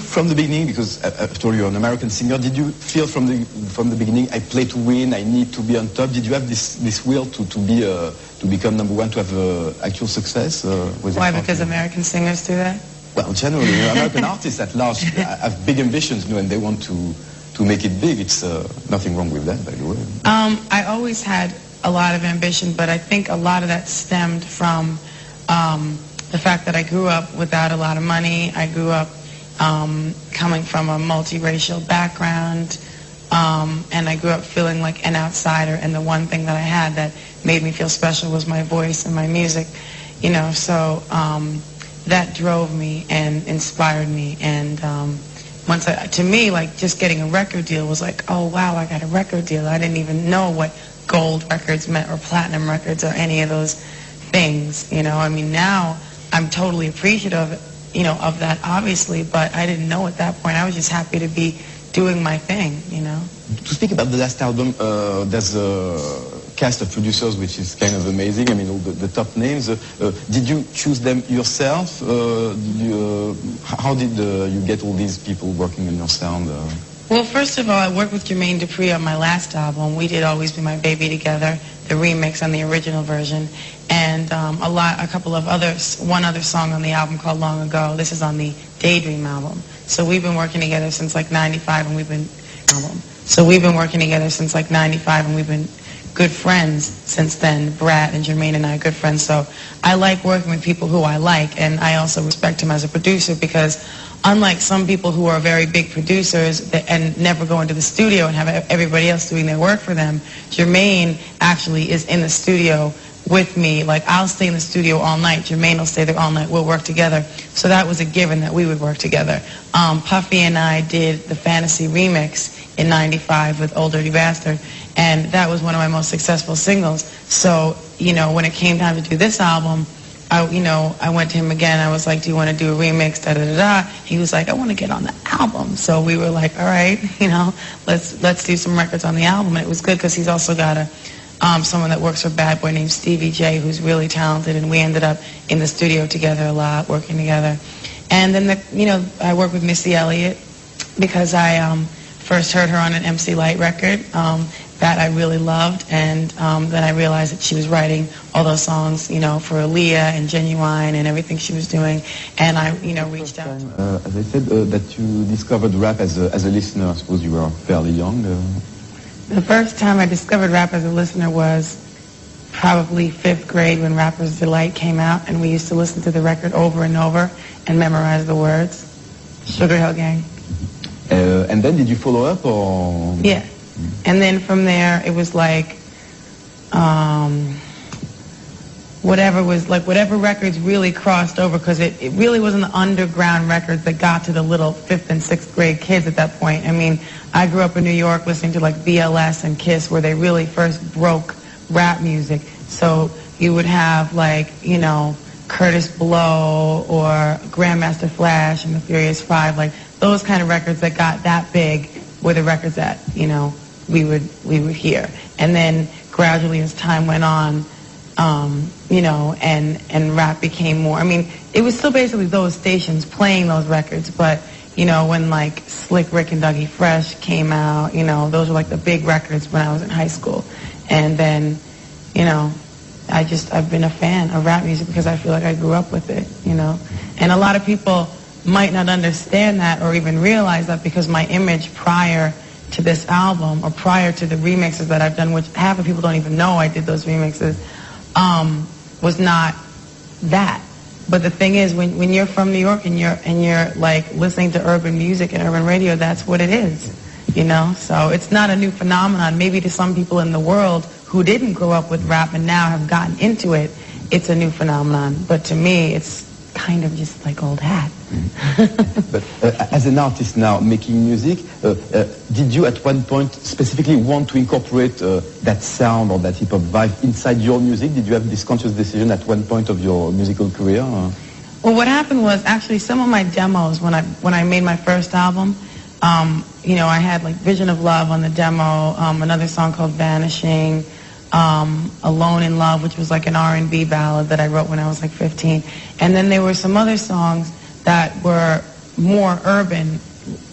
from the beginning, because after all you're an American singer, did you feel from the beginning, I play to win, I need to be on top? Did you have this will to become number one, to have actual success? Why? Because American singers do that? Well, generally, American artists at large have big ambitions, and they want to make it big. It's nothing wrong with that, by the way. I always had a lot of ambition, but I think a lot of that stemmed from the fact that I grew up without a lot of money. I grew up coming from a multiracial background, and I grew up feeling like an outsider, and the one thing that I had that made me feel special was my voice and my music, so that drove me and inspired me. And to me, like, just getting a record deal was like, oh wow, I got a record deal. I didn't even know what gold records meant or platinum records or any of those things, I mean, now I'm totally appreciative of that, obviously, but I didn't know at that point. I was just happy to be doing my thing, To speak about the last album, there's a cast of producers which is kind of amazing. I mean, all the top names. Did you choose them yourself? How did you get all these people working on your sound? Well, first of all, I worked with Jermaine Dupri on my last album. We did Always Be My Baby together, the remix on the original version, and one other song on the album called Long Ago. This is on the Daydream album. So we've been working together since like '95, and we've been good friends since then. Brad and Jermaine and I are good friends. So I like working with people who I like, and I also respect him as a producer, because unlike some people who are very big producers and never go into the studio and have everybody else doing their work for them, Jermaine actually is in the studio with me. Like, I'll stay in the studio all night, Jermaine will stay there all night, we'll work together. So that was a given that we would work together. Puffy and I did the Fantasy remix in '95 with Old Dirty Bastard, and that was one of my most successful singles. So, when it came time to do this album, I went to him again. I was like, do you want to do a remix, da-da-da-da? He was like, I want to get on the album. So we were like, all right, let's do some records on the album. And it was good because he's also got someone that works for Bad Boy named Stevie J, who's really talented, and we ended up in the studio together a lot, working together. And then, I worked with Missy Elliott because I first heard her on an MC Light record that I really loved, and then I realized that she was writing all those songs, for Aaliyah and Genuine and everything she was doing, and I, reached out. As I said, that you discovered rap as a listener. I suppose you were fairly young. The first time I discovered rap as a listener was probably 5th grade when Rapper's Delight came out, and we used to listen to the record over and over and memorize the words. Sugar Hill Gang. And then did you follow up, or? Yeah. And then from there, it was like, whatever records really crossed over, because it really wasn't the underground records that got to the little 5th and 6th grade kids at that point. I mean, I grew up in New York listening to like VLS and Kiss, where they really first broke rap music. So you would have like, Curtis Blow or Grandmaster Flash and the Furious Five, like those kind of records that got that big were the records that, we would hear. And then gradually as time went on, and rap became more, I mean, it was still basically those stations playing those records, but, when like Slick Rick and Dougie Fresh came out, those were like the big records when I was in high school. And then, I've been a fan of rap music because I feel like I grew up with it, And a lot of people might not understand that or even realize that, because my image prior to this album or prior to the remixes that I've done, which half of people don't even know I did those remixes, was not that. But the thing is, when you're from New York and you're like listening to urban music and urban radio, that's what it is, So it's not a new phenomenon. Maybe to some people in the world who didn't grow up with rap and now have gotten into it, it's a new phenomenon. But to me, it's kind of just like old hat. But as an artist now making music, did you at one point specifically want to incorporate that sound or that hip-hop vibe inside your music? Did you have this conscious decision at one point of your musical career? Well, what happened was actually some of my demos when I made my first album, I had like Vision of Love on the demo, another song called Vanishing, Alone in Love, which was like an R&B ballad that I wrote when I was like 15. And then there were some other songs that were more urban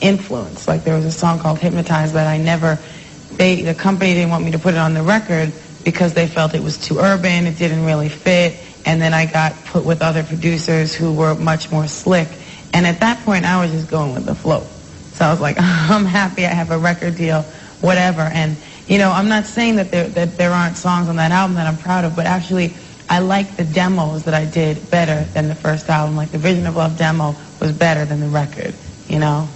influence. Like there was a song called Hypnotized that the company didn't want me to put it on the record because they felt it was too urban, it didn't really fit, and then I got put with other producers who were much more slick. And at that point, I was just going with the flow. So I was like, I'm happy I have a record deal, whatever. And, you know, I'm not saying that there aren't songs on that album that I'm proud of, but actually I like the demos that I did better than the first album. Like the Vision of Love demo was better than the record, you know?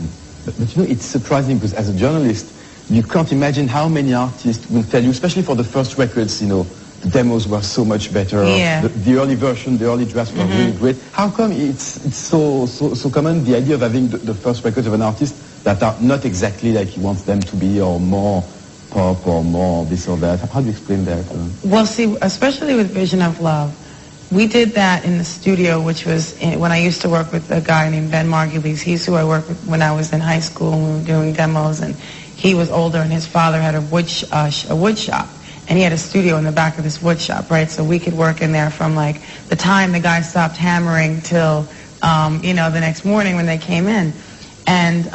But you know, it's surprising because as a journalist, you can't imagine how many artists will tell you, especially for the first records, you know, the demos were so much better. Yeah. The early version, the early drafts were really great. How come it's so common, the idea of having the first records of an artist that are not exactly like you want them to be, or more pop or more this or that? How do you explain that? Well, see, especially with Vision of Love, we did that in the studio, which was when I used to work with a guy named Ben Margulies. He's who I worked with when I was in high school and we were doing demos, and he was older and his father had a wood shop. And he had a studio in the back of this wood shop, right? So we could work in there from like the time the guy stopped hammering till, you know, the next morning when they came in. And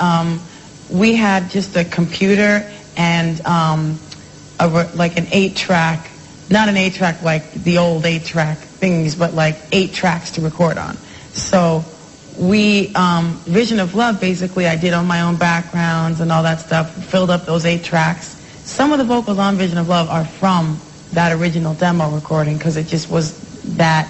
we had just a computer and like an 8-track, not an 8-track like the old 8-track things, but like 8 tracks to record on. So we, Vision of Love, basically I did on my own backgrounds and all that stuff, filled up those 8 tracks. Some of the vocals on Vision of Love are from that original demo recording because it just was that,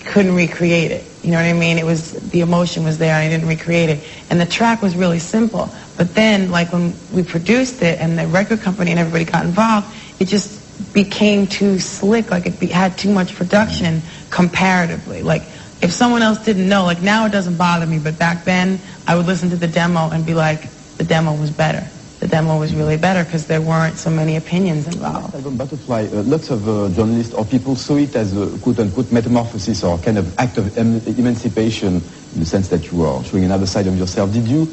couldn't recreate it. You know what I mean? It was, the emotion was there and I didn't recreate it. And the track was really simple. But then, like when we produced it and the record company and everybody got involved, it just became too slick, like it had too much production comparatively. Like if someone else didn't know, like now it doesn't bother me, but back then I would listen to the demo and be like, the demo was better. The demo was really better because there weren't so many opinions involved. Album Butterfly, lots of journalists or people saw it as a quote-unquote metamorphosis or kind of act of emancipation in the sense that you are showing another side of yourself. Did you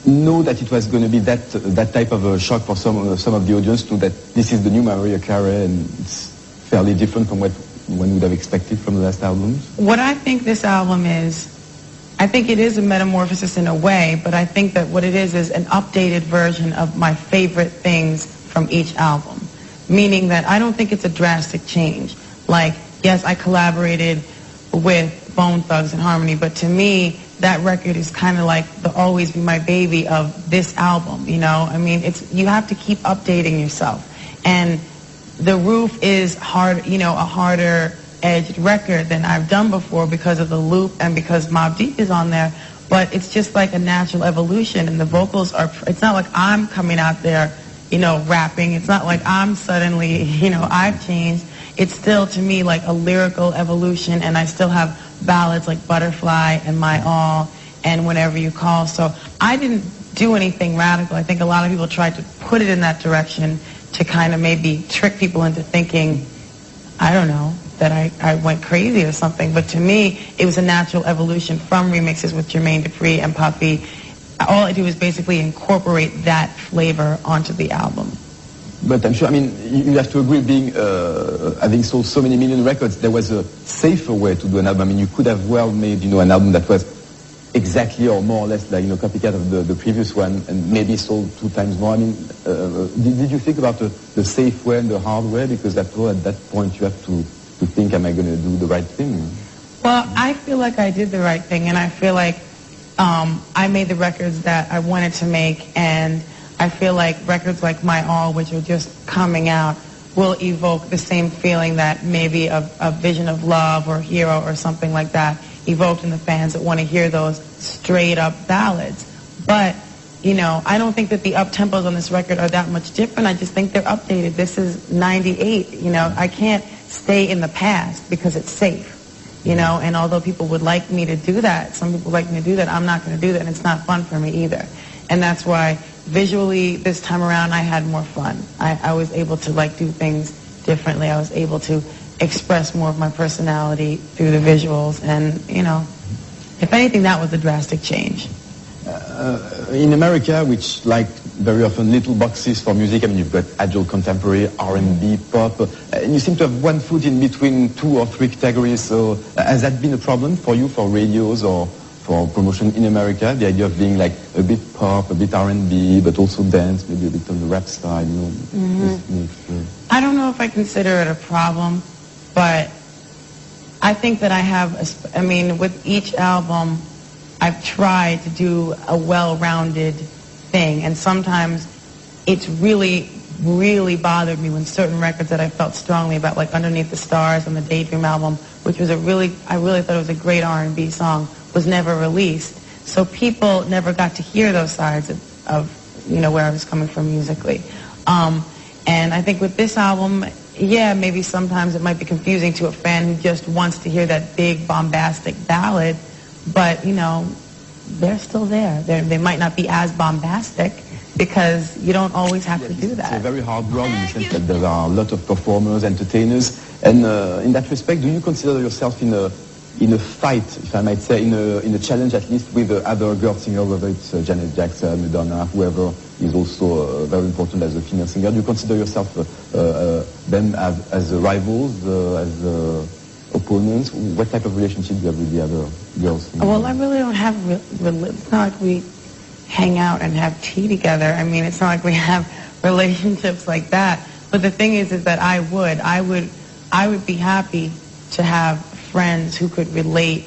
know that it was going to be that type of a shock for some of the audience, to that this is the new Mariah Carey and it's fairly different from what one would have expected from the last albums? What I think this album is, I think it is a metamorphosis in a way, but I think that what it is an updated version of my favorite things from each album. Meaning that I don't think it's a drastic change. Like, yes, I collaborated with Bone Thugs and Harmony, but to me, that record is kind of like the Always Be My Baby of this album, you know? I mean, you have to keep updating yourself. And The Roof is hard, you know, a harder edged record than I've done before because of the loop and because Mobb Deep is on there, but it's just like a natural evolution, and the vocals are, it's not like I'm coming out there, you know, rapping. It's not like I'm suddenly, you know, I've changed. It's still, to me, like a lyrical evolution, and I still have ballads like Butterfly and My All and Whenever You Call. So I didn't do anything radical. I think a lot of people tried to put it in that direction to kind of maybe trick people into thinking, I don't know, that I went crazy or something. But to me, it was a natural evolution from remixes with Jermaine Dupri and Puffy. All I do is basically incorporate that flavor onto the album. But I'm sure, I mean, you have to agree, being having sold so many million records, there was a safer way to do an album. I mean, you could have well made, you know, an album that was exactly or more or less like, you know, copycat of the previous one and maybe sold 2 times more. I mean, did you think about the safe way and the hard way? Because after all, at that point, you have to think, am I going to do the right thing? Well, I feel like I did the right thing, and I feel like I made the records that I wanted to make, and I feel like records like My All, which are just coming out, will evoke the same feeling that maybe a Vision of Love or Hero or something like that evoked in the fans that want to hear those straight-up ballads. But, you know, I don't think that the up-tempos on this record are that much different. I just think they're updated. This is 98, you know. I can't stay in the past because it's safe, you know. And although people would like me to do that, some people like me to do that, I'm not going to do that, and it's not fun for me either. And that's why visually this time around I had more fun. I was able to, like, do things differently. I was able to express more of my personality through the visuals, and, you know, if anything, that was a drastic change. In America, which like very often little boxes for music, I mean, you've got agile contemporary, R&B, pop, and you seem to have one foot in between 2 or 3 categories. So has that been a problem for you, for radios or for promotion in America? The idea of being like a bit pop, a bit R&B, but also dance, maybe a bit on the rap style, you know. I don't know if I consider it a problem, but I think that I have, with each album, I've tried to do a well-rounded thing, and sometimes it's really, really bothered me when certain records that I felt strongly about, like Underneath the Stars on the Daydream album, which was I really thought it was a great R&B song, was never released. So people never got to hear those sides of where I was coming from musically. And I think with this album, yeah, maybe sometimes it might be confusing to a fan who just wants to hear that big, bombastic ballad, but, they're still there. They might not be as bombastic because you don't always have to do that. It's a very hard world in the sense that there are a lot of performers, entertainers, and in that respect, do you consider yourself in a fight, if I might say, in a challenge at least with other girl singers, whether it's Janet Jackson, Madonna, whoever is also very important as a female singer? Do you consider yourself them as rivals, as opponents? What type of relationship do you have with the other girls? Well, I really don't have, it's not like we hang out and have tea together. I mean, it's not like we have relationships like that. But the thing is that I would be happy to have friends who could relate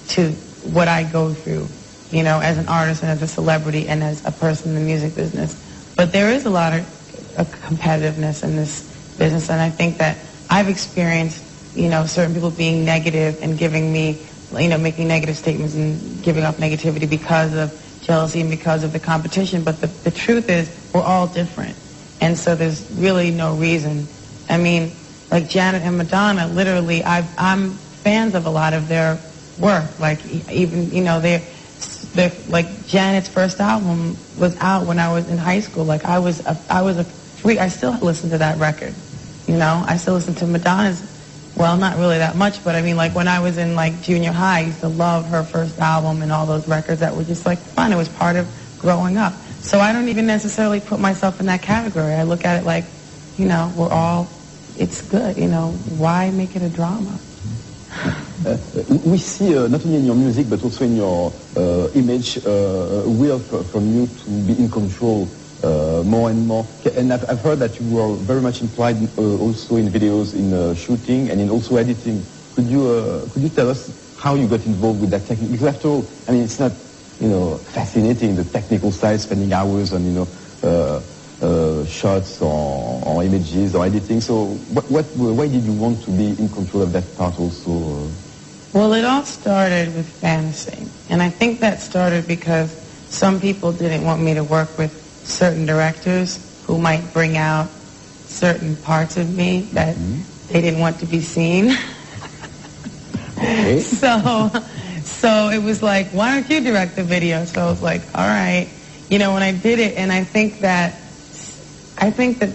to what I go through, as an artist and as a celebrity and as a person in the music business. But there is a lot of competitiveness in this business, and I think that I've experienced, certain people being negative and giving me, making negative statements and giving off negativity because of jealousy and because of the competition. But the truth is, we're all different. And so there's really no reason. I mean, like Janet and Madonna, literally, I'm fans of a lot of their work. Like, even, they're like, Janet's first album was out when I was in high school. Like, I still listen to that record. I still listen to Madonna's, well, not really that much, but I mean, like, when I was in, like, junior high, I used to love her first album and all those records that were just, like, fun. It was part of growing up. So I don't even necessarily put myself in that category. I look at it like, it's good, why make it a drama? We see, not only in your music, but also in your image, a will from you to be in control more and more. And I've heard that you were very much implied also in videos, in shooting, and in also editing. Could you tell us how you got involved with that technique? Because after all, I mean, it's not, fascinating, the technical side, spending hours on, shots or images or editing. So why did you want to be in control of that part also? Well, it all started with fantasy. And I think that started because some people didn't want me to work with certain directors who might bring out certain parts of me that they didn't want to be seen. Okay. So it was like, why don't you direct the video? So I was like, all right. When I did it, and I think that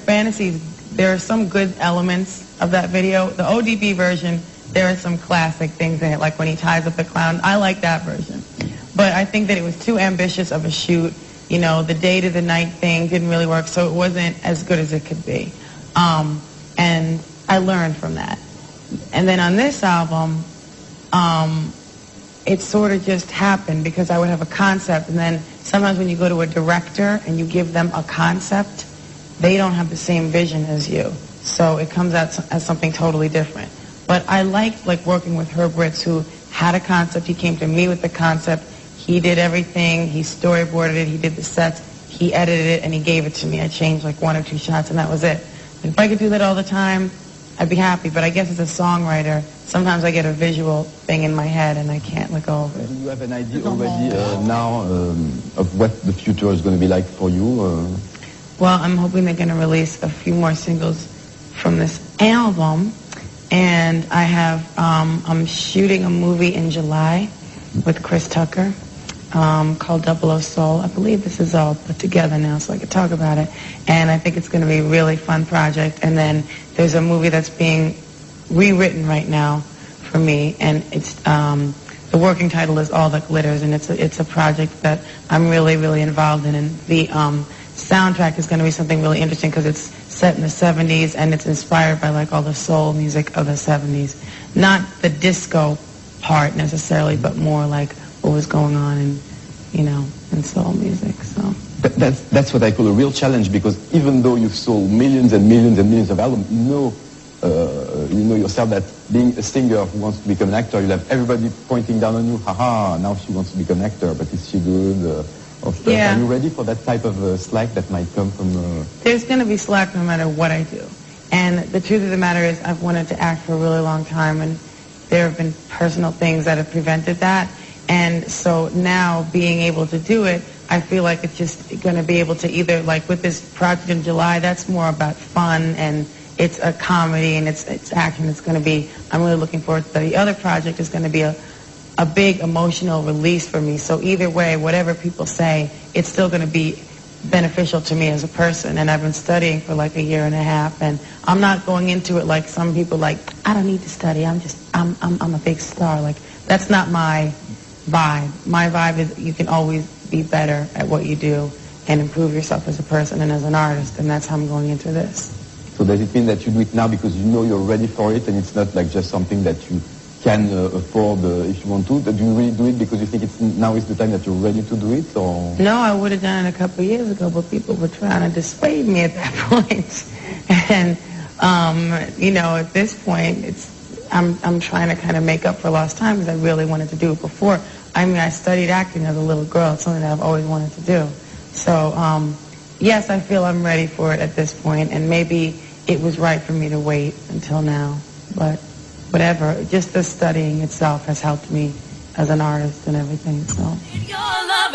fantasy, there are some good elements of that video. The ODB version, there are some classic things in it, like when he ties up the clown. I like that version. But I think that it was too ambitious of a shoot. The day to the night thing didn't really work, so it wasn't as good as it could be. And I learned from that. And then on this album, it sort of just happened because I would have a concept, and then sometimes when you go to a director and you give them a concept, they don't have the same vision as you. So it comes out as something totally different. But I liked working with Herb Ritts, who had a concept. He came to me with the concept. He did everything. He storyboarded it. He did the sets. He edited it, and he gave it to me. I changed like 1 or 2 shots, and that was it. If I could do that all the time, I'd be happy. But I guess as a songwriter, sometimes I get a visual thing in my head, and I can't let go of it. Do you have an idea already now of what the future is going to be like for you? Well, I'm hoping they're going to release a few more singles from this album. And I have, I'm shooting a movie in July with Chris Tucker called 00 Soul. I believe this is all put together now so I can talk about it. And I think it's going to be a really fun project. And then there's a movie that's being rewritten right now for me. And it's, the working title is All That Glitters. And it's a project that I'm really, really involved in. And the soundtrack is going to be something really interesting because it's set in the 70s and it's inspired by all the soul music of the 70s. Not the disco part necessarily, but more like what was going on in soul music. So That's what I call a real challenge, because even though you've sold millions and millions and millions of albums, you know yourself that being a singer who wants to become an actor, you'll have everybody pointing down on you, haha, now she wants to become an actor, but is she good? Or stuff. Yeah. Are you ready for that type of slack that might come from... There's going to be slack no matter what I do. And the truth of the matter is I've wanted to act for a really long time, and there have been personal things that have prevented that. And so now being able to do it, I feel like it's just going to be able to either, like with this project in July, that's more about fun, and it's a comedy, and it's action. It's going to be, I'm really looking forward to that. The other project is going to be a big emotional release for me. So either way, whatever people say, it's still going to be beneficial to me as a person. And I've been studying for like a year and a half, and I'm not going into it like some people, like, I don't need to study. I'm a big star. Like, that's not my vibe. My vibe is you can always be better at what you do and improve yourself as a person and as an artist, and that's how I'm going into this. So does it mean that you do it now because you know you're ready for it, and it's not like just something that you can afford if you want to? Do you really do it because you think now is the time that you're ready to do it? Or? No, I would have done it a couple of years ago, but people were trying to dissuade me at that point. And, at this point, I'm trying to kind of make up for lost time because I really wanted to do it before. I mean, I studied acting as a little girl. It's something that I've always wanted to do. So, yes, I feel I'm ready for it at this point, and maybe it was right for me to wait until now. But whatever, just the studying itself has helped me as an artist and everything. So. Your love,